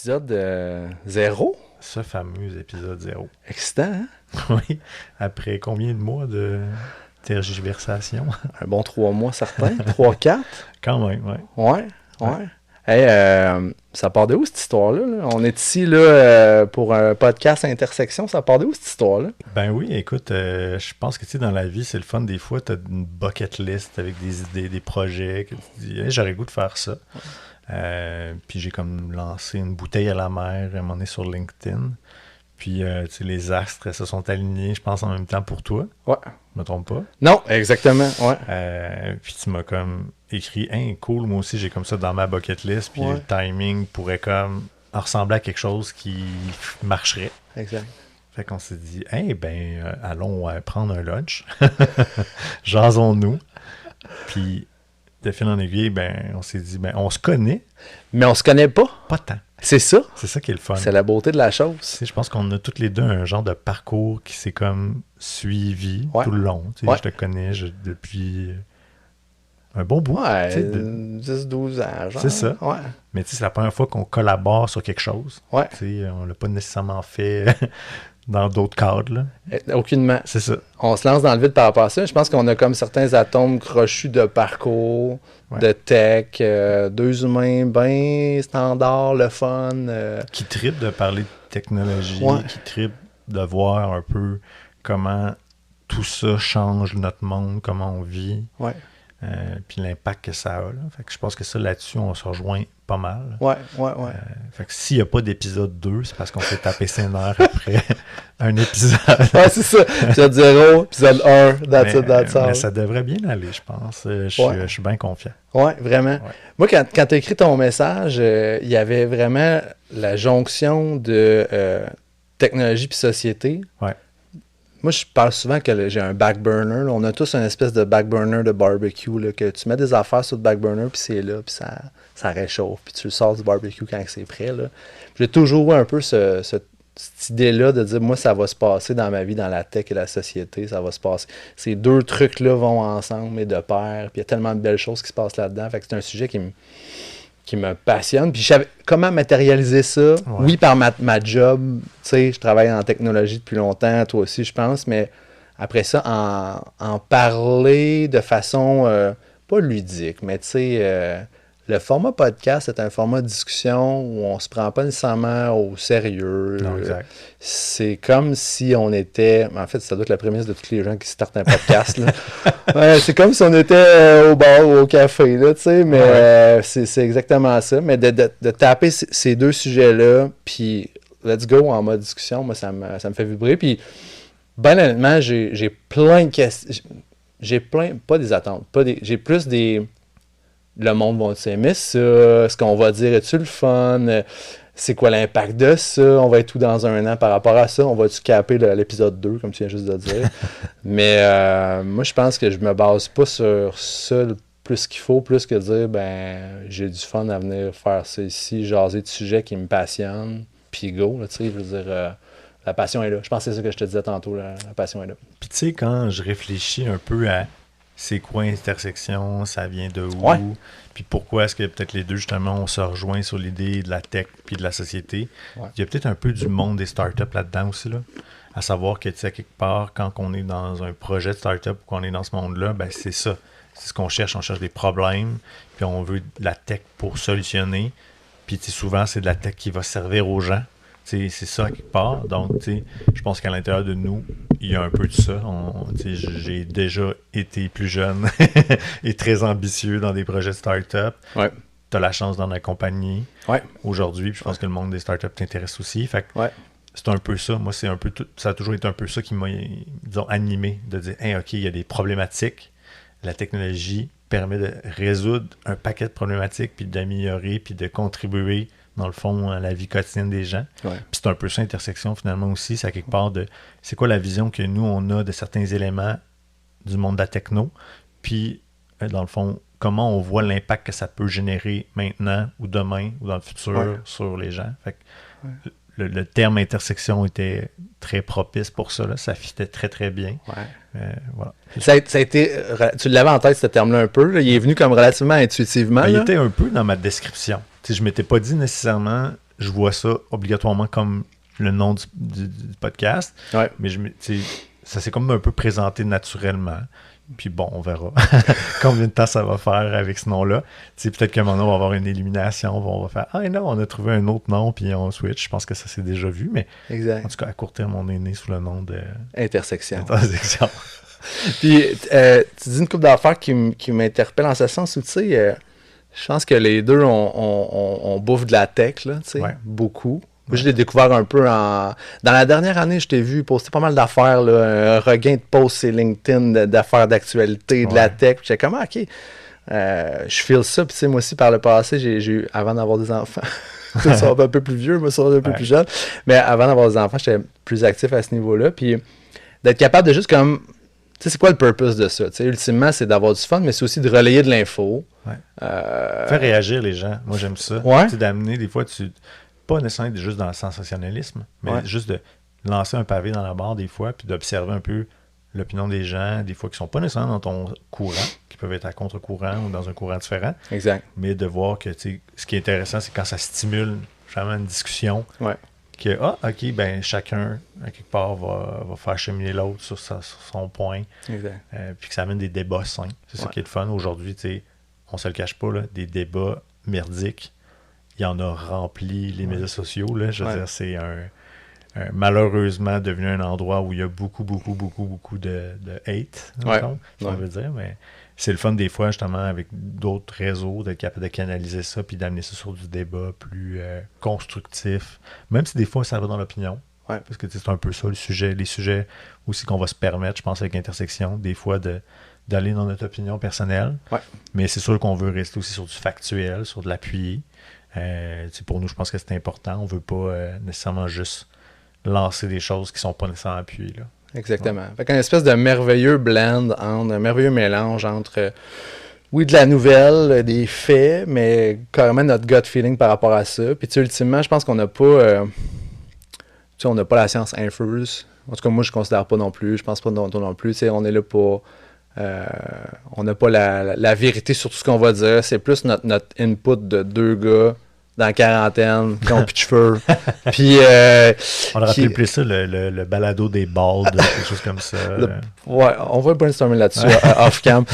l'épisode 0. Ce fameux épisode 0. Excitant, hein? Oui. Après combien de mois de tergiversation? Un bon 3 mois certain. 3-4. Quand même, oui. Ouais. Hey, ça part de où cette histoire-là? Là? On est ici là, pour un podcast Intersection. Ça part de où cette histoire-là? Ben oui, écoute, je pense que tu sais, dans la vie, c'est le fun. Des fois, tu as une bucket list avec des idées, des projets que tu dis hey, j'aurais le goût de faire ça. Puis j'ai comme lancé une bouteille à la mer à un moment donné sur LinkedIn. Puis tu sais, les astres se sont alignés, je pense, en même temps pour toi. Ouais. Je me trompe pas. Non, exactement. Ouais. Puis tu m'as comme écrit hey, cool, moi aussi j'ai comme ça dans ma bucket list. Puis le timing pourrait comme ressembler à quelque chose qui marcherait. Exact. Fait qu'on s'est dit hey, allons prendre un lunch. Jasons-nous. Puis de fil en aiguille, on s'est dit on se connaît. Mais on se connaît pas. Pas tant. C'est ça. C'est ça qui est le fun. C'est la beauté de la chose. Tu sais, je pense qu'on a tous les deux un genre de parcours qui s'est comme suivi tout le long. Tu sais, je te connais depuis un bon bout. Ouais, tu sais, 10-12 ans. Genre. C'est ça. Ouais. Mais tu sais, c'est la première fois qu'on collabore sur quelque chose. Ouais. Tu sais, on l'a pas nécessairement fait dans d'autres cadres. Là. Aucunement. C'est ça. On se lance dans le vide par rapport à ça. Je pense qu'on a comme certains atomes crochus de parcours, de tech, deux humains bien standards, le fun. Qui trippent de parler de technologie, qui trippent de voir un peu comment tout ça change notre monde, comment on vit, puis l'impact que ça a. Là. Fait que je pense que ça, là-dessus, on se rejoint pas mal. Ouais. Fait que s'il n'y a pas d'épisode 2, c'est parce qu'on s'est tapé ses nerfs après un épisode. Ouais, c'est ça. Épisode 0, épisode 1, that's all. Mais ça devrait bien aller, je pense. Je suis bien confiant. Ouais, vraiment. Ouais. Moi, quand tu as écrit ton message, il y avait vraiment la jonction de technologie puis société. Ouais. Moi, je parle souvent que j'ai un back burner. Là. On a tous une espèce de back burner de barbecue, là, que tu mets des affaires sur le back burner, puis c'est là, puis ça réchauffe, puis tu le sors du barbecue quand c'est prêt. Là. J'ai toujours eu un peu cette idée-là de dire, moi, ça va se passer dans ma vie, dans la tech et la société, ça va se passer. Ces deux trucs-là vont ensemble et de pair, puis il y a tellement de belles choses qui se passent là-dedans. Fait que c'est un sujet qui me passionne. Puis je savais comment matérialiser ça. Ouais. Oui, par ma job. Tu sais, je travaille en technologie depuis longtemps, toi aussi, je pense, mais après ça, en parler de façon pas ludique, mais tu sais, le format podcast, c'est un format de discussion où on se prend pas nécessairement au sérieux. Non, exact. C'est comme si on était... En fait, ça doit être la prémisse de tous les gens qui startent un podcast. Là. Ouais, c'est comme si on était au bar ou au café, là, tu sais, mais c'est exactement ça. Mais de taper ces deux sujets-là, puis let's go en mode discussion, moi, ça me fait vibrer. Puis, ben honnêtement, j'ai plein de questions. J'ai plein... Pas des attentes. J'ai plus des... Le monde va s'aimer ça, ce qu'on va dire, est-tu le fun, c'est quoi l'impact de ça, on va être tout dans un an par rapport à ça, on va-tu caper l'épisode 2, comme tu viens juste de dire. Mais moi, je pense que je me base pas sur ça plus qu'il faut, plus que dire, j'ai du fun à venir faire ça ici, jaser de sujets qui me passionnent, puis go, tu sais, je veux dire... la passion est là. Je pense que c'est ça que je te disais tantôt, la passion est là. Puis tu sais, quand je réfléchis un peu à c'est quoi intersection, ça vient de où, puis pourquoi est-ce que peut-être les deux, justement, on se rejoint sur l'idée de la tech puis de la société. Il y a peut-être un peu du monde des startups là-dedans aussi, là. À savoir que, tu sais, quelque part, quand on est dans un projet de startup ou qu'on est dans ce monde-là, c'est ça. C'est ce qu'on cherche. On cherche des problèmes, puis on veut de la tech pour solutionner. Puis, tu sais, souvent, c'est de la tech qui va servir aux gens. C'est ça quelque part. Donc, je pense qu'à l'intérieur de nous, il y a un peu de ça. J'ai déjà été plus jeune et très ambitieux dans des projets de start-up. Ouais. Tu as la chance d'en accompagner aujourd'hui. Je pense que le monde des startups t'intéresse aussi. Fait que c'est un peu ça. Moi, c'est un peu ça a toujours été un peu ça qui m'a, disons, animé de dire hey, OK, il y a des problématiques. La technologie permet de résoudre un paquet de problématiques, puis d'améliorer, puis de contribuer dans le fond, à la vie quotidienne des gens. Ouais. Puis c'est un peu ça, intersection, finalement, aussi. C'est à quelque part de... C'est quoi la vision que nous, on a de certains éléments du monde de la techno? Puis, dans le fond, comment on voit l'impact que ça peut générer maintenant ou demain ou dans le futur sur les gens. Fait que le terme intersection était très propice pour ça. Là. Ça fitait très, très bien. Ouais. Voilà. Ça a été... Tu l'avais en tête, ce terme-là, un peu. Là. Il est venu comme relativement intuitivement. Il était un peu dans ma description. T'sais, je ne m'étais pas dit nécessairement je vois ça obligatoirement comme le nom du podcast. Ouais. Mais ça s'est comme un peu présenté naturellement. Puis bon, on verra combien de temps ça va faire avec ce nom-là. Peut-être qu'à un moment donné, on va avoir une illumination. On va faire « Ah non, on a trouvé un autre nom, puis on switch. » Je pense que ça s'est déjà vu, mais exact. En tout cas, à court terme, on est né sous le nom de... Intersection. Puis, tu dis une couple d'affaires qui m'interpellent en ce sens où, tu sais, je pense que les deux, on bouffe de la tech, là, tu sais, beaucoup. Moi, je l'ai découvert un peu Dans la dernière année, je t'ai vu poster pas mal d'affaires, là, un regain de posts sur LinkedIn d'affaires d'actualité, de la tech. J'étais comme, OK, je file ça. Puis, tu sais, moi aussi, par le passé, j'ai eu, avant d'avoir des enfants, ça va un peu plus vieux, moi, ça va un peu plus jeune, mais avant d'avoir des enfants, j'étais plus actif à ce niveau-là. Puis, d'être capable de juste comme... Tu sais, c'est quoi le purpose de ça? Tu sais, ultimement, c'est d'avoir du fun, mais c'est aussi de relayer de l'info. Faire réagir les gens. Moi, j'aime ça. Tu sais, d'amener, des fois, pas nécessairement juste dans le sensationnalisme, mais juste de lancer un pavé dans la barre des fois, puis d'observer un peu l'opinion des gens, des fois qui sont pas nécessairement dans ton courant, qui peuvent être à contre-courant ou dans un courant différent. Exact. Mais de voir que, tu sais, ce qui est intéressant, c'est quand ça stimule vraiment une discussion. Que, OK, ben chacun, à quelque part, va faire cheminer l'autre sur son point. Exact. Puis que ça amène des débats sains. C'est ça qui est le fun. Aujourd'hui, tu sais, on se le cache pas, là, des débats merdiques. Il y en a rempli les médias sociaux. Là. Je veux dire, c'est malheureusement devenu un endroit où il y a beaucoup de hate, on veut dire. Mais c'est le fun des fois, justement, avec d'autres réseaux, d'être capable de canaliser ça puis d'amener ça sur du débat plus constructif. Même si des fois, ça va dans l'opinion. Parce que c'est un peu ça, les sujets aussi qu'on va se permettre, je pense, avec Intersection, des fois, d'aller dans notre opinion personnelle. Mais c'est sûr qu'on veut rester aussi sur du factuel, sur de l'appui. Pour nous, je pense que c'est important. On ne veut pas nécessairement juste lancer des choses qui ne sont pas nécessairement appuyées. Là. Exactement. Fait qu'un espèce de merveilleux blend, un merveilleux mélange entre, oui, de la nouvelle, des faits, mais carrément notre gut feeling par rapport à ça. Puis, ultimement, je pense qu'on n'a pas... on n'a pas la science infuse. En tout cas, moi, je ne considère pas non plus. Je pense pas non plus. On est là pour... on n'a pas la vérité sur tout ce qu'on va dire. C'est plus notre input de deux gars dans la quarantaine qui ont plus de cheveux. Puis, on aurait pu appeler ça le balado des baldes, quelque chose comme ça. On va brainstormer là-dessus off-cam.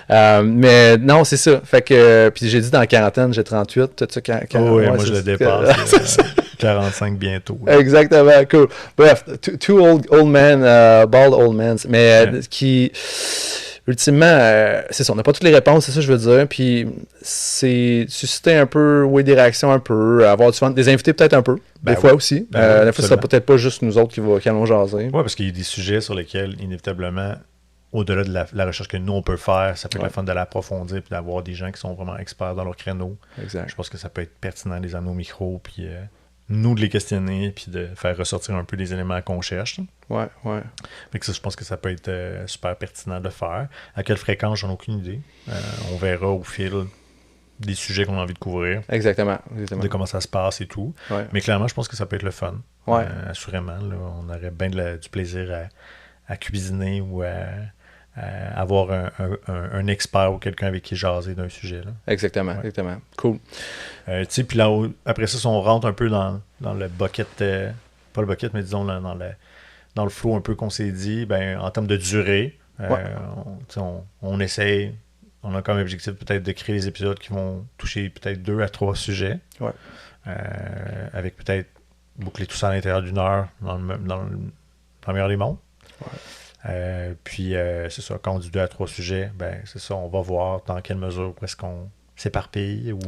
mais non, c'est ça. Fait que, puis j'ai dit dans la quarantaine, j'ai 38. Tout ça, moi je le dépasse. 45 bientôt. Là. Exactement, cool. Bref, two old men, bald old men, mais qui, ultimement, c'est ça, on n'a pas toutes les réponses, c'est ça que je veux dire, puis c'est susciter un peu, des réactions un peu, avoir du fun, des invités peut-être un peu, des fois aussi. Des fois, ce sera peut-être pas juste nous autres qui allons jaser. Oui, parce qu'il y a des sujets sur lesquels, inévitablement, au-delà de la recherche que nous, on peut faire, ça peut être le fun de l'approfondir et d'avoir des gens qui sont vraiment experts dans leur créneau. Exact. Je pense que ça peut être pertinent de les amener au micro, puis nous de les questionner, puis de faire ressortir un peu des éléments qu'on cherche. Ouais. Fait que ça, je pense que ça peut être super pertinent de faire. À quelle fréquence, j'en ai aucune idée. On verra au fil des sujets qu'on a envie de couvrir. Exactement. De comment ça se passe et tout. Ouais. Mais clairement, je pense que ça peut être le fun. Ouais. Assurément. Là, on aurait bien du plaisir à cuisiner ou à avoir un expert ou quelqu'un avec qui jaser d'un sujet. Là. Exactement. Cool. Puis là, après ça, si on rentre un peu dans le bucket, pas le bucket, mais disons dans le flow un peu qu'on s'est dit, en termes de durée, on essaye, on a comme objectif peut-être de créer des épisodes qui vont toucher peut-être 2 à 3 sujets, avec peut-être boucler tout ça à l'intérieur d'1 heure dans le meilleur des mondes. Puis c'est ça, quand on dit 2 à 3 sujets, c'est ça, on va voir dans quelle mesure est-ce qu'on s'éparpille ou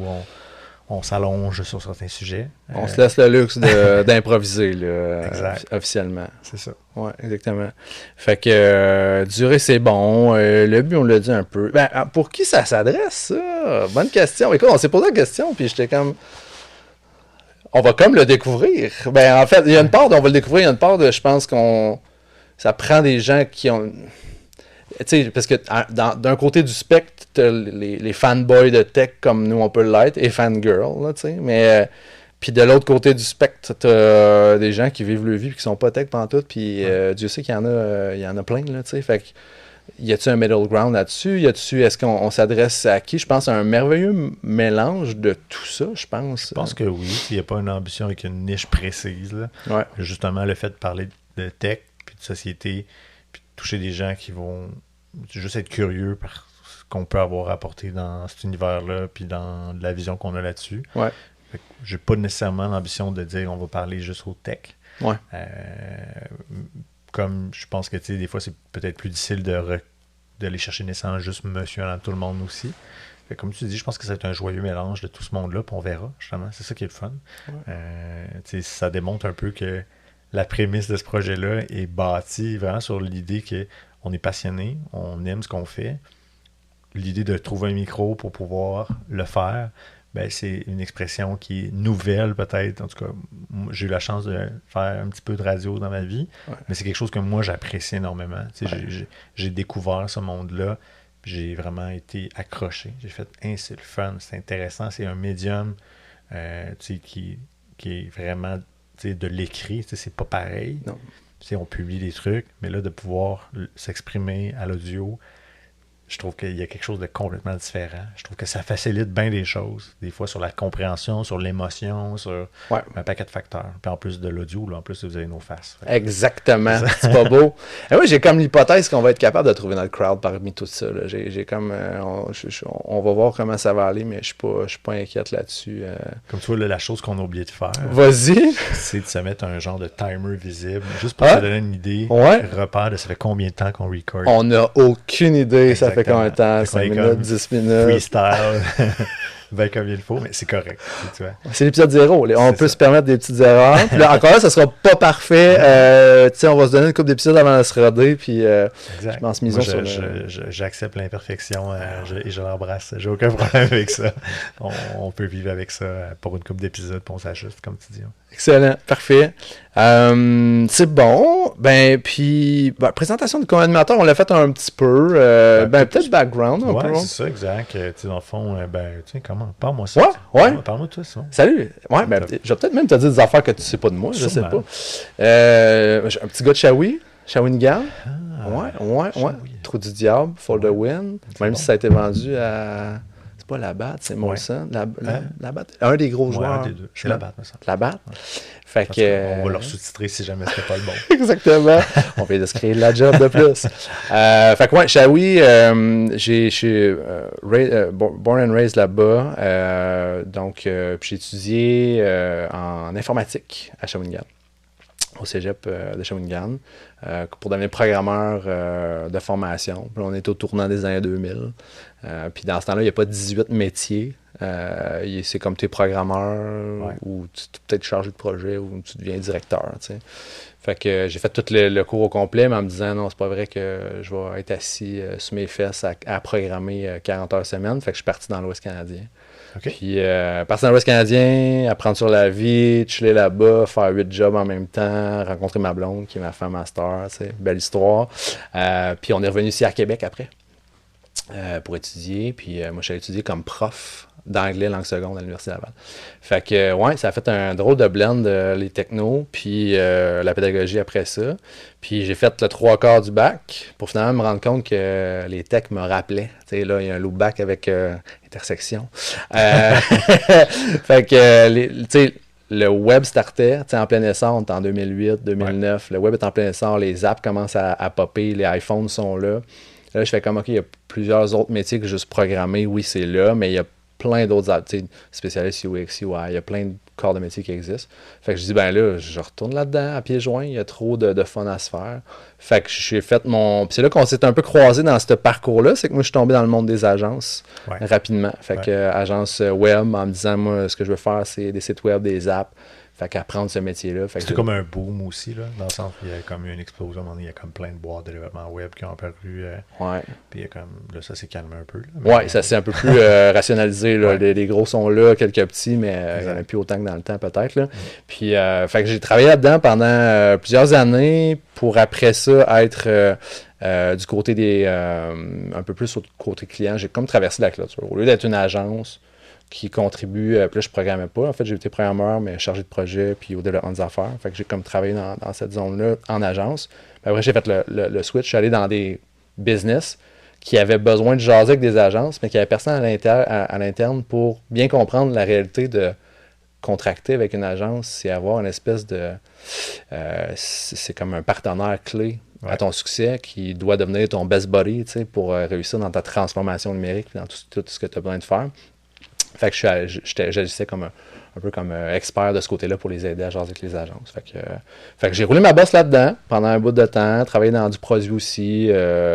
on s'allonge sur certains sujets. On se laisse le luxe d'improviser là, officiellement. C'est ça. Oui, exactement. Fait que durée, c'est bon. Le but, on l'a dit un peu. Pour qui ça s'adresse, ça? Bonne question. Écoute, on s'est posé la question, puis j'étais comme... On va comme le découvrir. En fait, il y a une part on va le découvrir, il y a une part de, je pense ça prend des gens qui ont... Tu sais, parce que d'un côté du spectre, t'as les fanboys de tech comme nous, on peut l'être, et fangirls, là, tu sais, mais... puis de l'autre côté du spectre, t'as des gens qui vivent leur vie et qui sont pas tech pantoute, puis Dieu sait qu'il y en a plein, là, tu sais, fait que y a-tu un middle ground là-dessus? Est-ce qu'on s'adresse à qui? Je pense à un merveilleux mélange de tout ça, je pense. Je pense que oui. Il n'y a pas une ambition avec une niche précise. Là. Ouais. Justement, le fait de parler de tech, puis de société, puis de toucher des gens qui vont juste être curieux par ce qu'on peut avoir apporté dans cet univers-là, puis dans la vision qu'on a là-dessus. Ouais. J'ai pas nécessairement l'ambition de dire on va parler juste au tech. Ouais. Comme je pense que des fois c'est peut-être plus difficile d'aller chercher naissance juste monsieur dans tout le monde aussi. Fait, comme tu dis, je pense que ça va être un joyeux mélange de tout ce monde-là, puis on verra, justement. C'est ça qui est le fun. Ouais. Ça démontre un peu que la prémisse de ce projet-là est bâtie vraiment sur l'idée qu'on est passionné, on aime ce qu'on fait. L'idée de trouver un micro pour pouvoir le faire, ben, c'est une expression qui est nouvelle peut-être. En tout cas, j'ai eu la chance de faire un petit peu de radio dans ma vie, mais c'est quelque chose que moi j'apprécie énormément. J'ai découvert ce monde-là, j'ai vraiment été accroché. J'ai fait « c'est le fun, c'est intéressant, c'est un médium qui est vraiment de l'écrit, c'est pas pareil. On publie des trucs, mais là de pouvoir s'exprimer à l'audio, je trouve qu'il y a quelque chose de complètement différent. Je trouve que ça facilite bien des choses. Des fois sur la compréhension, sur l'émotion, sur un paquet de facteurs. Puis en plus de l'audio, là, en plus vous avez nos faces. Exactement. C'est pas beau. Et moi, j'ai comme l'hypothèse qu'on va être capable de trouver notre crowd parmi tout ça. Là. J'ai comme... on va voir comment ça va aller, mais je suis pas inquiète là-dessus. Comme tu vois, là, la chose qu'on a oublié de faire, vas-y, c'est de se mettre un genre de timer visible, juste pour se donner une idée, repère de ça fait combien de temps qu'on record. On n'a aucune idée. Exactement. Ça fait combien de temps? 5 minutes, 10 minutes? Freestyle. Ben comme il faut, mais c'est correct. Tu vois. C'est l'épisode 0. On peut se permettre des petites erreurs. Puis là, encore là, ça sera pas parfait. On va se donner une couple d'épisodes avant de se roder. Puis je pense mise sur j'accepte l'imperfection et je l'embrasse. J'ai aucun problème avec ça. On peut vivre avec ça pour une couple d'épisodes, puis on s'ajuste, comme tu dis. Excellent, parfait. C'est bon. Puis présentation de co-animateur, on l'a fait un petit peu. Peut-être background un peu. Oui, c'est ça, exact. Dans le fond, comment? Parle-moi ça. Ouais. Parle-moi de toi, ça. Salut. Ouais, je vais peut-être même te dire des affaires que tu sais pas de moi, je sais pas. Un petit gars de Shawinigan. Ouais. Trou du diable, For the Win. Même si ça a été vendu à... C'est pas la batte, c'est Molson. La batte. Un des gros joueurs. Un des deux. C'est la batte, ça. La batte. Fait que, on va leur sous-titrer si jamais c'était pas le bon. Exactement. On vient de se créer de la job de plus. Fait que Shawi, j'ai born and raised là-bas. Donc, j'ai étudié en informatique à Shawinigan, au cégep de Shawinigan, pour devenir programmeur de formation. Puis on est au tournant des années 2000. Puis dans ce temps-là, il n'y a pas 18 métiers. C'est comme tu es programmeur ou tu es peut-être chargé de projet ou tu deviens directeur. T'sais. Fait que j'ai fait tout le cours au complet, mais en me disant non, c'est pas vrai que je vais être assis sur mes fesses à programmer 40 heures semaine. Fait que je suis parti dans l'Ouest canadien. Okay. Puis partir dans l'Ouest canadien, apprendre sur la vie, chiller là-bas, faire 8 jobs en même temps, rencontrer ma blonde qui est ma femme master, belle histoire. Puis on est revenu ici à Québec après pour étudier. Puis moi, je suis allé étudier comme prof d'anglais langue seconde à l'Université Laval. Fait que, ça a fait un drôle de blend, les technos, puis la pédagogie après ça. Puis j'ai fait le 3/4 du bac pour finalement me rendre compte que les techs me rappelaient. Tu sais, là, il y a un loop bac avec intersection. Fait que, tu sais, le web startait en plein essor, on est en 2008, 2009. Le web est en plein essor, les apps commencent à popper, les iPhones sont là. Là, je fais comme, OK, il y a plusieurs autres métiers que juste programmer. Oui, c'est là, mais il y a plein d'autres spécialistes UX, UI, il y a plein de corps de métier qui existent. Fait que je dis, là, je retourne là-dedans à pieds joints, il y a trop de fun à se faire. Fait que j'ai fait mon... Puis c'est là qu'on s'est un peu croisé dans ce parcours-là, c'est que moi, je suis tombé dans le monde des agences rapidement. Fait que agence web, en me disant, moi, ce que je veux faire, c'est des sites web, des apps. Fait qu'apprendre ce métier-là. C'était comme un boom aussi, là, dans le sens où il y a comme eu une explosion. Il y a comme plein de boîtes de développement web qui ont apparu. Puis il y a comme, là, ça s'est calmé un peu. Là, ça s'est un peu plus rationalisé. Là. Les gros sont là, quelques petits, mais il n'y en a plus autant que dans le temps, peut-être. Là. Puis, fait que j'ai travaillé là-dedans pendant plusieurs années pour après ça être du côté des... un peu plus au côté client. J'ai comme traversé la clôture. Au lieu d'être une agence qui contribue, puis là je programmais pas, en fait j'ai été programmeur mais chargé de projet puis au développement des affaires, fait que j'ai comme travaillé dans cette zone-là en agence. Puis après j'ai fait le switch, je suis allé dans des business qui avait besoin de jaser avec des agences, mais qui avait personne à l'interne pour bien comprendre la réalité de contracter avec une agence, c'est avoir une espèce de... c'est comme un partenaire clé à ton succès qui doit devenir ton best buddy, tu sais, pour réussir dans ta transformation numérique, dans tout ce que tu as besoin de faire. Fait que j'agissais comme un peu comme expert de ce côté-là pour les aider à jaser avec les agences. Fait que j'ai roulé ma bosse là-dedans pendant un bout de temps, travaillé dans du produit aussi,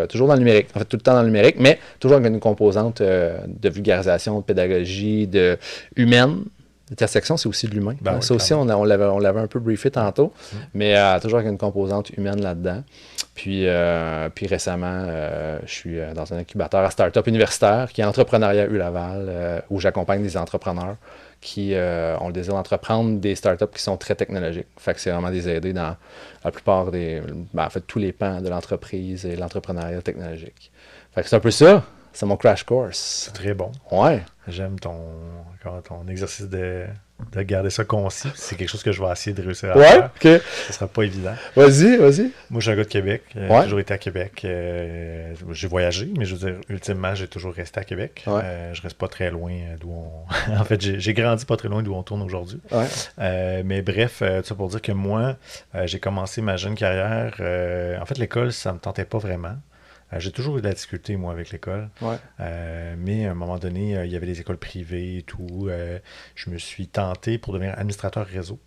toujours dans le numérique, en fait tout le temps dans le numérique, mais toujours avec une composante de vulgarisation, de pédagogie, de humaine. L'intersection, c'est aussi de l'humain. Ben ça oui, aussi, on l'avait un peu briefé tantôt, mais toujours avec une composante humaine là-dedans. Puis récemment, je suis dans un incubateur à start-up universitaire qui est Entrepreneuriat U-Laval, où j'accompagne des entrepreneurs qui ont le désir d'entreprendre des startups qui sont très technologiques. Fait que c'est vraiment des aider dans la plupart en fait, tous les pans de l'entreprise et l'entrepreneuriat technologique. Fait que c'est un peu ça. C'est mon crash course. C'est très bon. Ouais. J'aime ton exercice de garder ça concis. C'est quelque chose que je vais essayer de réussir à ouais, faire. OK. Ce sera pas évident. Vas-y. Moi, je suis un gars de Québec. J'ai toujours été à Québec. J'ai voyagé, mais je veux dire, ultimement, j'ai toujours resté à Québec. Ouais. Je reste pas très loin d'où on... En fait, j'ai grandi pas très loin d'où on tourne aujourd'hui. Ouais. Mais bref, tout ça pour dire que moi, j'ai commencé ma jeune carrière. En fait, l'école, ça me tentait pas vraiment. J'ai toujours eu de la difficulté, moi, avec l'école. Ouais. Mais à un moment donné, il y avait des écoles privées et tout. Je me suis tenté pour devenir administrateur réseau.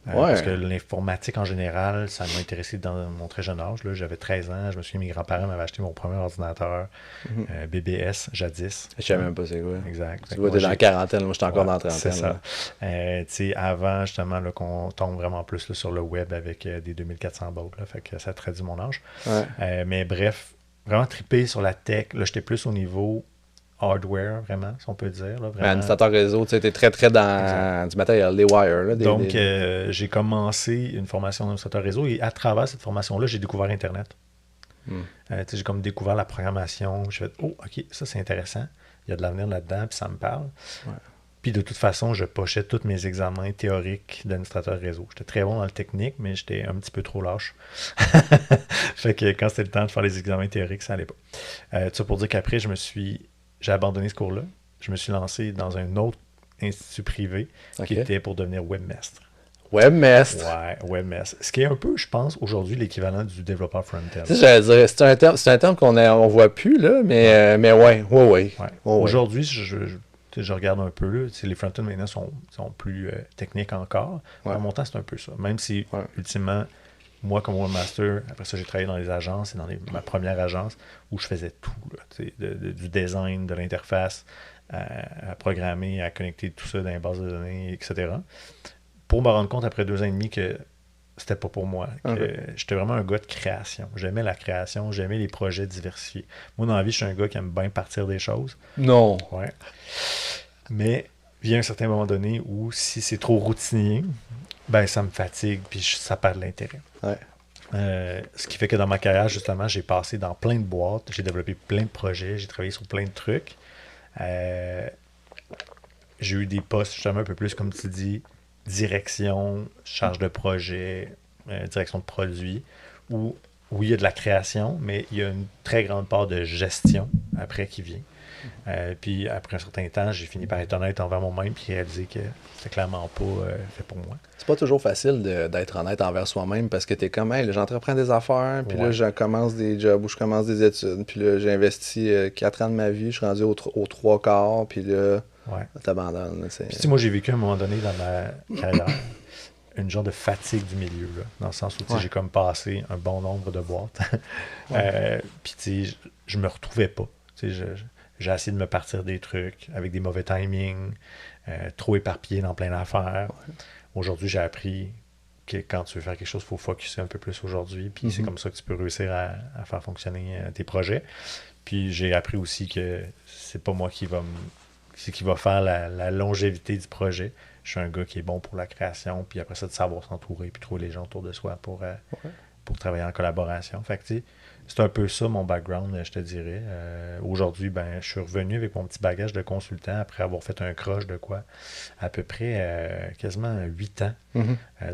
Parce que l'informatique en général, ça m'a intéressé dans mon très jeune âge. Là. J'avais 13 ans, je me souviens, mes grands-parents m'avaient acheté mon premier ordinateur, BBS, jadis. Je savais même pas c'est quoi. Exact. Tu vois, t'es dans la quarantaine, moi je suis encore dans la trentaine. C'est ça. Avant, justement, là, qu'on tombe vraiment plus là, sur le web avec des 2400 bautes. Fait que ça traduit mon âge. Ouais. Mais bref, vraiment trippé sur la tech. Là, j'étais plus au niveau hardware, vraiment, si on peut dire. Là, vraiment. Administrateur réseau, tu sais, t'es très dans du matériel, des wires. Là, Donc, j'ai commencé une formation d'administrateur réseau et à travers cette formation-là, j'ai découvert Internet. J'ai comme découvert la programmation. J'ai fait, oh, OK, ça c'est intéressant. Il y a de l'avenir là-dedans, puis ça me parle. Ouais. Puis de toute façon, je pochais tous mes examens théoriques d'administrateur réseau. J'étais très bon dans le technique, mais j'étais un petit peu trop lâche. Fait que quand c'était le temps de faire les examens théoriques, ça allait pas. Tout ça pour dire qu'après, j'ai abandonné ce cours-là. Je me suis lancé dans un autre institut privé qui était pour devenir webmaster. Webmaster. Ouais, webmaster. Ce qui est un peu, je pense, aujourd'hui l'équivalent du développeur front-end. J'allais dire, c'est un terme qu'on voit plus, là, mais ouais. Aujourd'hui, je regarde un peu, là, les front-end maintenant sont plus techniques encore. En mon temps, c'est un peu ça. Même si, ultimement, moi, comme webmaster, après ça, j'ai travaillé dans les agences et dans ma première agence où je faisais tout, là, du design, de l'interface, à programmer, à connecter tout ça dans les bases de données, etc. Pour me rendre compte après 2 ans et demi que c'était pas pour moi. J'étais vraiment un gars de création. J'aimais la création, j'aimais les projets diversifiés. Moi, dans la vie, je suis un gars qui aime bien partir des choses. Non. Ouais. Mais il y a un certain moment donné où si c'est trop routinier, ben ça me fatigue puis ça perd de l'intérêt. Ouais. Ce qui fait que dans ma carrière, justement, j'ai passé dans plein de boîtes, j'ai développé plein de projets, j'ai travaillé sur plein de trucs. J'ai eu des postes, justement, un peu plus, comme tu dis, direction, charge de projet, direction de produit, où il y a de la création, mais il y a une très grande part de gestion après qui vient. Puis après un certain temps, j'ai fini par être honnête envers moi-même puis réaliser que c'était clairement pas fait pour moi. C'est pas toujours facile d'être honnête envers soi-même parce que t'es comme, hey, là, j'entreprends des affaires, puis là, je commence des jobs ou je commence des études, puis là, j'ai investi 4 ans de ma vie, je suis rendu aux 3 quarts, puis là, t'abandonnes. Puis moi, j'ai vécu à un moment donné dans ma carrière une genre de fatigue du milieu, là, dans le sens où j'ai comme passé un bon nombre de boîtes. Puis je me retrouvais pas. J'ai essayé de me partir des trucs avec des mauvais timings, trop éparpillé dans plein d'affaires. Aujourd'hui, j'ai appris que quand tu veux faire quelque chose, il faut focusser un peu plus aujourd'hui. Puis c'est comme ça que tu peux réussir à faire fonctionner tes projets. Puis j'ai appris aussi que c'est pas moi qui va faire la longévité du projet. Je suis un gars qui est bon pour la création, puis après ça, de savoir s'entourer, puis trouver les gens autour de soi pour travailler en collaboration. Fait que c'est un peu ça mon background, je te dirais. Aujourd'hui, je suis revenu avec mon petit bagage de consultant après avoir fait un crush de quoi? À peu près quasiment 8 ans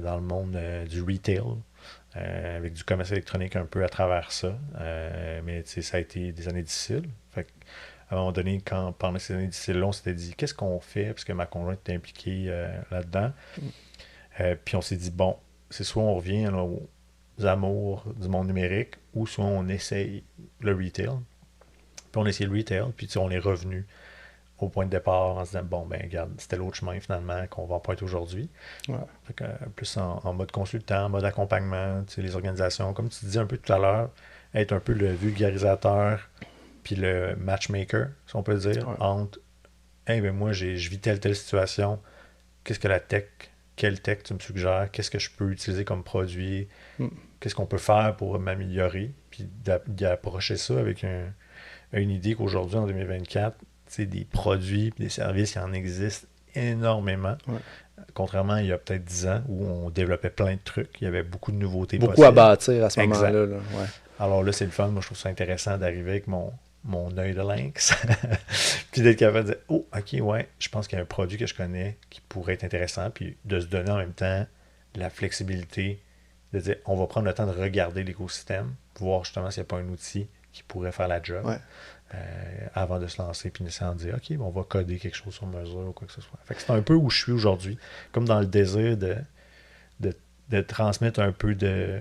dans le monde du retail. avec du commerce électronique un peu à travers ça. Mais ça a été des années difficiles. Fait à un moment donné, pendant ces années difficiles-là, on s'était dit, qu'est-ce qu'on fait? Parce que ma conjointe était impliquée là-dedans. Puis on s'est dit, bon, c'est soit on revient aux amours du monde numérique, ou soit on essaye le retail. Puis on a essayé le retail, puis on est revenu au point de départ en se disant, bon, ben regarde, c'était l'autre chemin finalement qu'on va pas être aujourd'hui. Ouais. Fait que, plus en mode consultant, en mode accompagnement, les organisations, comme tu disais un peu tout à l'heure, être un peu le vulgarisateur puis le matchmaker, si on peut dire, entre hey, ben moi, je vis telle situation, qu'est-ce que quelle tech tu me suggères, qu'est-ce que je peux utiliser comme produit, qu'est-ce qu'on peut faire pour m'améliorer, puis d'approcher ça avec une idée qu'aujourd'hui, en 2024, des produits et des services, il en existe énormément. Ouais. Contrairement à il y a peut-être 10 ans où on développait plein de trucs, il y avait beaucoup de nouveautés possibles. Beaucoup à bâtir à ce moment-là. Là. Ouais. Alors là, c'est le fun. Moi, je trouve ça intéressant d'arriver avec mon œil de lynx. Puis d'être capable de dire, oh, ok, ouais, je pense qu'il y a un produit que je connais qui pourrait être intéressant. Puis de se donner en même temps la flexibilité de dire, on va prendre le temps de regarder l'écosystème, voir justement s'il n'y a pas un outil qui pourrait faire la job. Ouais. Avant de se lancer puis d'essayer de dire ok, on va coder quelque chose sur mesure ou quoi que ce soit. Fait que c'est un peu où je suis aujourd'hui, comme dans le désir de transmettre un peu de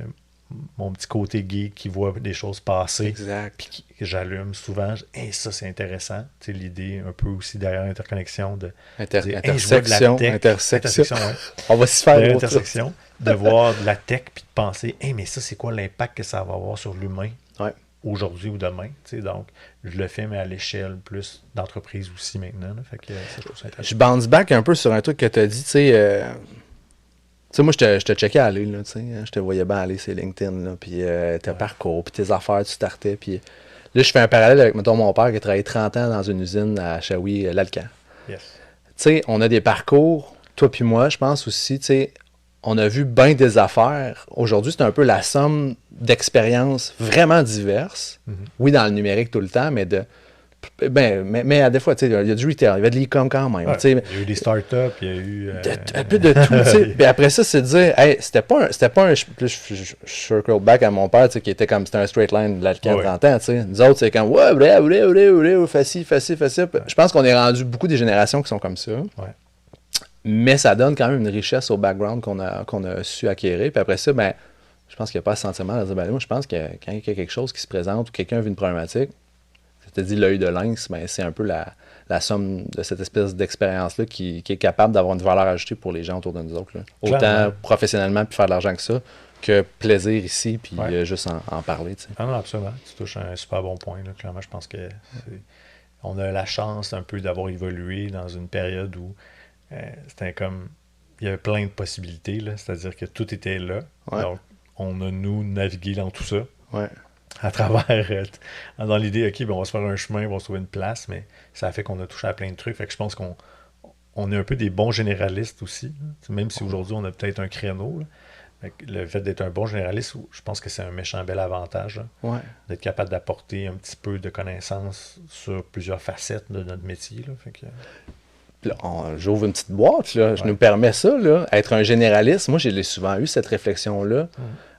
mon petit côté geek qui voit des choses passer. Exact. Puis que j'allume souvent. Ça, c'est intéressant. Tu sais, l'idée un peu aussi derrière l'interconnexion de dire, intersection. Intersection, ouais. On va s'y faire derrière l'intersection, de voir de la tech puis de penser mais ça, c'est quoi l'impact que ça va avoir sur l'humain? Ouais. Aujourd'hui ou demain. Donc, je le fais, mais à l'échelle plus d'entreprise aussi maintenant. Là, fait que ça, je trouve ça intéressant. Je bounce back un peu sur un truc que tu as dit. Tu sais, moi, je te checkais aller. Là, je te voyais bien aller sur LinkedIn. Là, puis tes parcours, puis tes affaires, tu startais. Puis là, je fais un parallèle avec, mettons, mon père qui a travaillé 30 ans dans une usine à Shawi, l'Alcan. Yes. Tu sais, on a des parcours, toi puis moi, je pense aussi, tu sais, on a vu bien des affaires. Aujourd'hui, c'est un peu la somme d'expériences vraiment diverses. Mm-hmm. Oui, dans le numérique tout le temps, mais mais à des fois, tu sais, il y a du retail, il y avait de l'e-com quand même. Ouais, il y a eu des startups, il y a eu... un peu de tout, tu sais. Puis après ça, c'est de dire, hey, c'était pas un je circle back à mon père, tu sais, qui était comme, c'était un straight line de l'Alcan 30 ans, tu sais. Nous autres, c'est comme, ouais, facile. Je pense qu'on est rendu beaucoup des générations qui sont comme ça. Ouais. Mais ça donne quand même une richesse au background qu'on a su acquérir. Puis après ça, ben, je pense qu'il n'y a pas ce sentiment de dire, ben, moi, je pense que quand il y a quelque chose qui se présente ou quelqu'un vit une problématique, je te dis l'œil de lynx, ben, c'est un peu la somme de cette espèce d'expérience-là qui est capable d'avoir une valeur ajoutée pour les gens autour de nous autres. Là. Autant professionnellement puis faire de l'argent que ça, que plaisir ici, puis juste en parler. Tu sais. Ah non, absolument. Tu touches un super bon point. Là. Clairement, je pense que on a la chance un peu d'avoir évolué dans une période où c'était comme il y avait plein de possibilités, là, c'est-à-dire que tout était là. Ouais. Donc, on a, nous, navigué dans tout ça. Ouais. À travers, dans l'idée, OK, ben on va se faire un chemin, on va se trouver une place, mais ça a fait qu'on a touché à plein de trucs. Fait que je pense qu'on est un peu des bons généralistes aussi. Là. Même si aujourd'hui, on a peut-être un créneau. Là. Le fait d'être un bon généraliste, je pense que c'est un méchant bel avantage. Ouais. D'être capable d'apporter un petit peu de connaissances sur plusieurs facettes de notre métier. Là. Fait que... Là, j'ouvre une petite boîte, là. Je nous permets ça, là. Être un généraliste, moi, j'ai souvent eu cette réflexion-là.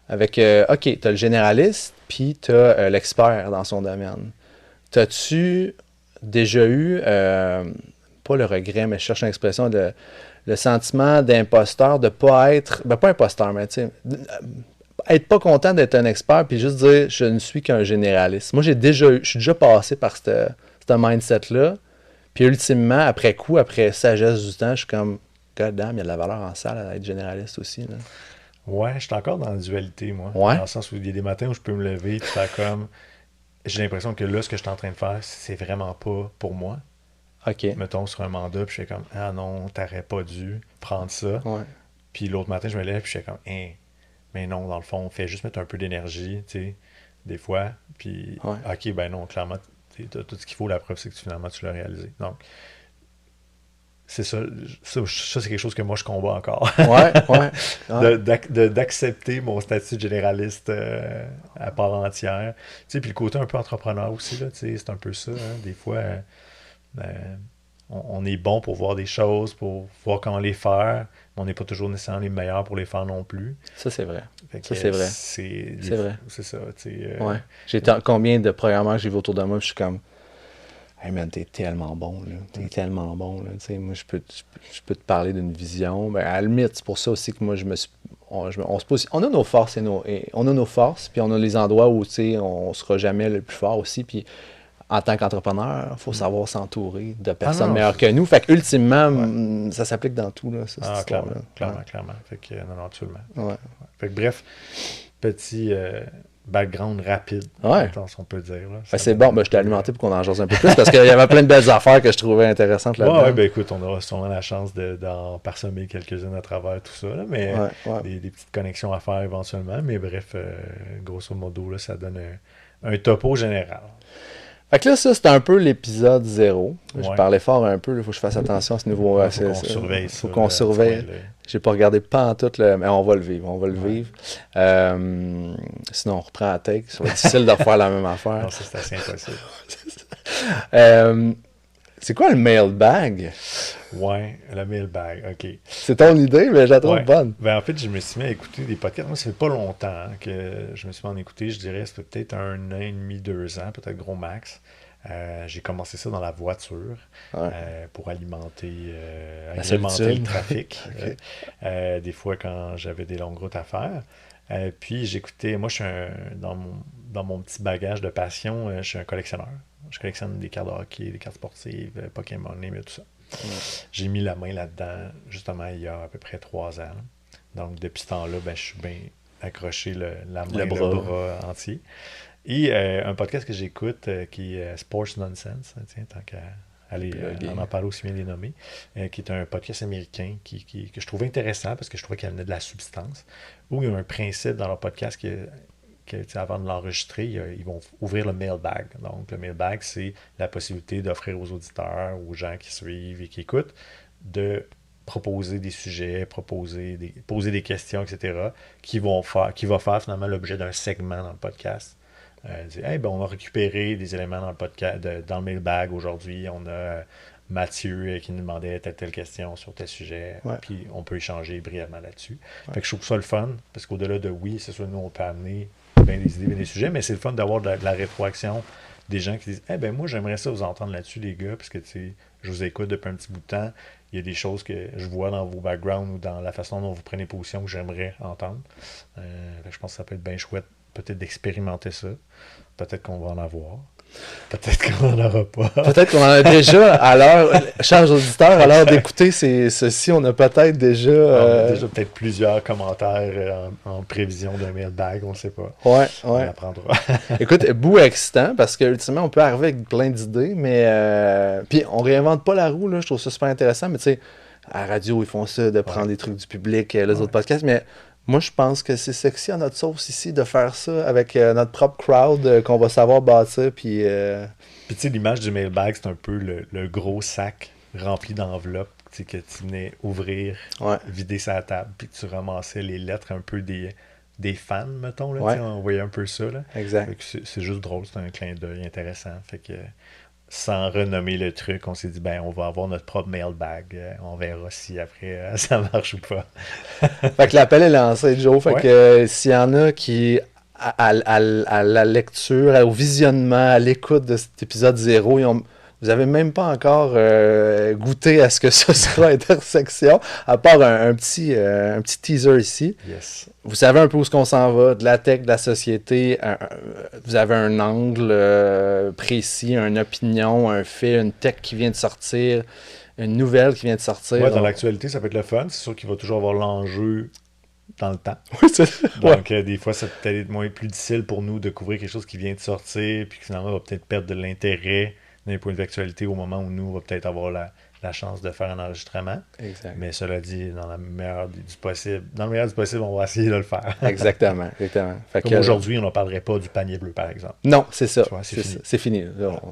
Avec, OK, tu as le généraliste, puis tu as l'expert dans son domaine. T'as-tu déjà eu, pas le regret, mais je cherche une expression, le sentiment d'imposteur, de pas être, ben pas imposteur, mais tu sais, être pas content d'être un expert, puis juste dire, je ne suis qu'un généraliste. Moi, je suis déjà passé par ce mindset-là. Puis ultimement, après coup, après sagesse du temps, je suis comme, God damn, il y a de la valeur en salle à être généraliste aussi. Là. Ouais, je suis encore dans la dualité, moi. Ouais. Dans le sens où il y a des matins où je peux me lever, puis faire comme, j'ai l'impression que là, ce que je suis en train de faire, c'est vraiment pas pour moi. OK. Mettons sur un mandat, puis je fais comme, ah non, t'aurais pas dû prendre ça. Ouais. Puis l'autre matin, je me lève, puis je fais comme, mais non, dans le fond, on fait juste mettre un peu d'énergie, tu sais, des fois. Puis, OK, ben non, clairement, t'as tout ce qu'il faut, la preuve, c'est que finalement, tu l'as réalisé. Donc, c'est ça c'est quelque chose que moi, je combats encore. Ouais. D'accepter mon statut de généraliste à part entière. Tu sais, puis le côté un peu entrepreneur aussi, là, tu sais, c'est un peu ça, hein, des fois... on est bon pour voir des choses, pour voir comment les faire, mais on n'est pas toujours nécessairement les meilleurs pour les faire non plus. Ça, c'est vrai. Ça, c'est vrai. C'est vrai. C'est ça, tu sais. Ouais. Combien de programmeurs j'ai vu autour de moi, je suis comme... Hey man, t'es tellement bon, là. T'es tellement bon, là. Tu sais, moi, je peux te parler d'une vision. Ben, à la limite, c'est pour ça aussi que moi, je me suis... On se pose... On a nos forces on a nos forces, puis on a les endroits où, tu sais, on sera jamais le plus fort aussi, puis en tant qu'entrepreneur, il faut savoir s'entourer de personnes meilleures que nous. Fait qu'ultimement, ça s'applique dans tout, là, cette histoire-là. Clairement. Fait que, non, absolument. Ouais. Fait que bref, petit background rapide, si on peut dire. Là. C'est bon, je t'ai alimenté pour qu'on en jase un peu plus, parce qu'il y avait plein de belles affaires que je trouvais intéressantes là-dedans. Ben écoute, on aura sûrement la chance d'en parsemer quelques-unes à travers tout ça, là, mais des petites connexions à faire éventuellement. Mais bref, grosso modo, là, ça donne un topo général. Fait que là, ça, c'était un peu l'épisode 0. Je parlais fort un peu, il faut que je fasse attention à ce niveau. Il faut qu'on surveille ça. Faut qu'on surveille. J'ai pas regardé pas en tout, mais on va le vivre. Sinon, on reprend la take. Ça va être difficile de refaire la même affaire. Non, ça, c'est assez impossible. C'est quoi le mailbag? Ouais, le mailbag, OK. C'est ton idée, mais je la trouve bonne. Ben, en fait, je me suis mis à écouter des podcasts. Moi, ça fait pas longtemps que je me suis mis à en écouter. Je dirais, ça fait peut-être 1 an et demi, 2 ans, peut-être gros max. J'ai commencé ça dans la voiture pour alimenter le trafic. Des fois, quand j'avais des longues routes à faire. Puis j'écoutais, moi, dans mon petit bagage de passion, je suis un collectionneur. Je collectionne des cartes de hockey, des cartes sportives, Pokémon, tout ça. J'ai mis la main là-dedans, justement, il y a à peu près 3 ans. Donc, depuis ce temps-là, je suis bien accroché la main, le bras entier. Et un podcast que j'écoute qui est Sports Nonsense, tant qu'à aller en parler aussi bien les nommer, qui est un podcast américain que je trouvais intéressant parce que je trouvais qu'il y avait de la substance, où il y a un principe dans leur podcast que avant de l'enregistrer, ils vont ouvrir le mailbag. Donc, le mailbag, c'est la possibilité d'offrir aux auditeurs, aux gens qui suivent et qui écoutent, de proposer des sujets, poser des questions, etc., qui va faire finalement l'objet d'un segment dans le podcast. On va récupérer des éléments dans le podcast, dans le mailbag aujourd'hui. On a Mathieu qui nous demandait telle question sur tel sujet, puis on peut échanger brièvement là-dessus. Fait que je trouve ça le fun, parce qu'au-delà de c'est sûr, nous, on peut amener bien des idées, bien des sujets, mais c'est le fun d'avoir de la rétroaction des gens qui disent moi, j'aimerais ça vous entendre là-dessus, les gars, parce que je vous écoute depuis un petit bout de temps. Il y a des choses que je vois dans vos backgrounds ou dans la façon dont vous prenez position que j'aimerais entendre. Je pense que ça peut être bien chouette, peut-être d'expérimenter ça. Peut-être qu'on va en avoir. Peut-être qu'on n'en aura pas. Peut-être qu'on en a déjà, à l'heure, chers auditeurs, à l'heure d'écouter ceci, on a peut-être déjà... On a déjà peut-être plusieurs commentaires en prévision d'un mailbag, on ne sait pas. On apprendra. Écoute, bout excitant, parce qu'ultimement, on peut arriver avec plein d'idées, mais... Puis on réinvente pas la roue, là, je trouve ça super intéressant, mais tu sais, à la radio, ils font ça, de prendre des trucs du public, les autres podcasts, mais... Moi, je pense que c'est sexy à notre sauce ici de faire ça avec notre propre crowd qu'on va savoir bâtir. Puis tu sais, l'image du mailbag, c'est un peu le gros sac rempli d'enveloppes que tu venais ouvrir, vider sa table, puis que tu ramassais les lettres un peu des fans, mettons. Là, on voyait un peu ça. Là. Exact. C'est juste drôle, c'est un clin d'œil intéressant. Fait que sans renommer le truc, on s'est dit, on va avoir notre propre mailbag. On verra si après ça marche ou pas. Fait que l'appel est lancé, Joe. Fait que s'il y en a qui, à la lecture, au visionnement, à l'écoute de cet épisode 0, vous n'avez même pas encore goûté à ce que ce sera Intersection, à part un petit teaser ici. Yes. Vous savez un peu où on s'en va, de la tech, de la société. Vous avez un angle précis, une opinion, un fait, une tech qui vient de sortir, une nouvelle qui vient de sortir. Dans l'actualité, ça peut être le fun. C'est sûr qu'il va toujours avoir l'enjeu dans le temps. Oui, c'est ça. Donc, des fois, ça peut être plus difficile pour nous de couvrir quelque chose qui vient de sortir, puis que finalement, on va peut-être perdre de l'intérêt d'un point de vue actualité au moment où nous, on va peut-être avoir la chance de faire un enregistrement. Exact. Mais cela dit, dans le meilleur du possible, on va essayer de le faire. Exactement. Comme aujourd'hui, on ne parlerait pas du panier bleu, par exemple. Non, c'est ça. C'est fini.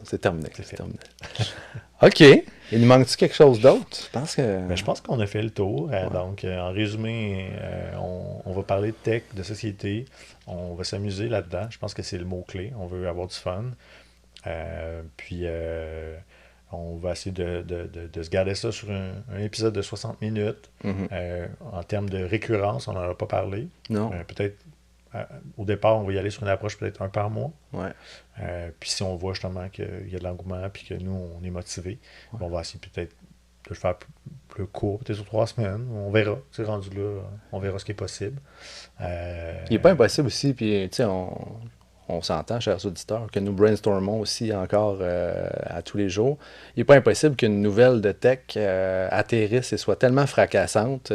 C'est terminé. OK. Il nous manque-tu quelque chose d'autre? Je pense qu'on a fait le tour. Donc, en résumé, on va parler de tech, de société. On va s'amuser là-dedans. Je pense que c'est le mot-clé. On veut avoir du fun. Puis, On va essayer de se garder ça sur un épisode de 60 minutes. En termes de récurrence, on n'en a pas parlé. Non. Peut-être, au départ, on va y aller sur une approche peut-être un par mois. Ouais. Puis si on voit justement qu'il y a de l'engouement puis que nous, on est motivés, on va essayer peut-être de le faire plus court, peut-être sur 3 semaines. On verra. Tu sais, rendu là, on verra ce qui est possible. Il n'est pas impossible aussi, puis tu sais, on s'entend, chers auditeurs, que nous brainstormons aussi encore à tous les jours. Il n'est pas impossible qu'une nouvelle de tech atterrisse et soit tellement fracassante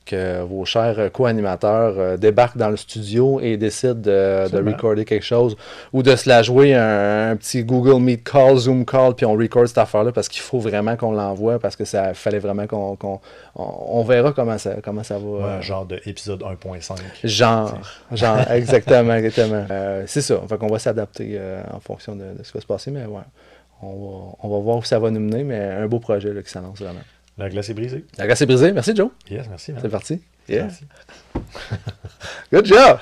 que vos chers co-animateurs débarquent dans le studio et décident de recorder quelque chose ou de se la jouer un petit Google Meet call, Zoom call, puis on record cette affaire-là parce qu'il faut vraiment qu'on l'envoie, parce que ça fallait vraiment on verra comment ça va. Un genre d'épisode 1.5. Genre, exactement. C'est ça. Fait qu'on va s'adapter en fonction de ce qui va se passer, mais ouais, on va voir où ça va nous mener, mais un beau projet là, qui s'annonce vraiment. La glace est brisée. La glace est brisée. Merci, Joe. Yes, merci. C'est parti. Yeah. Merci. Good job.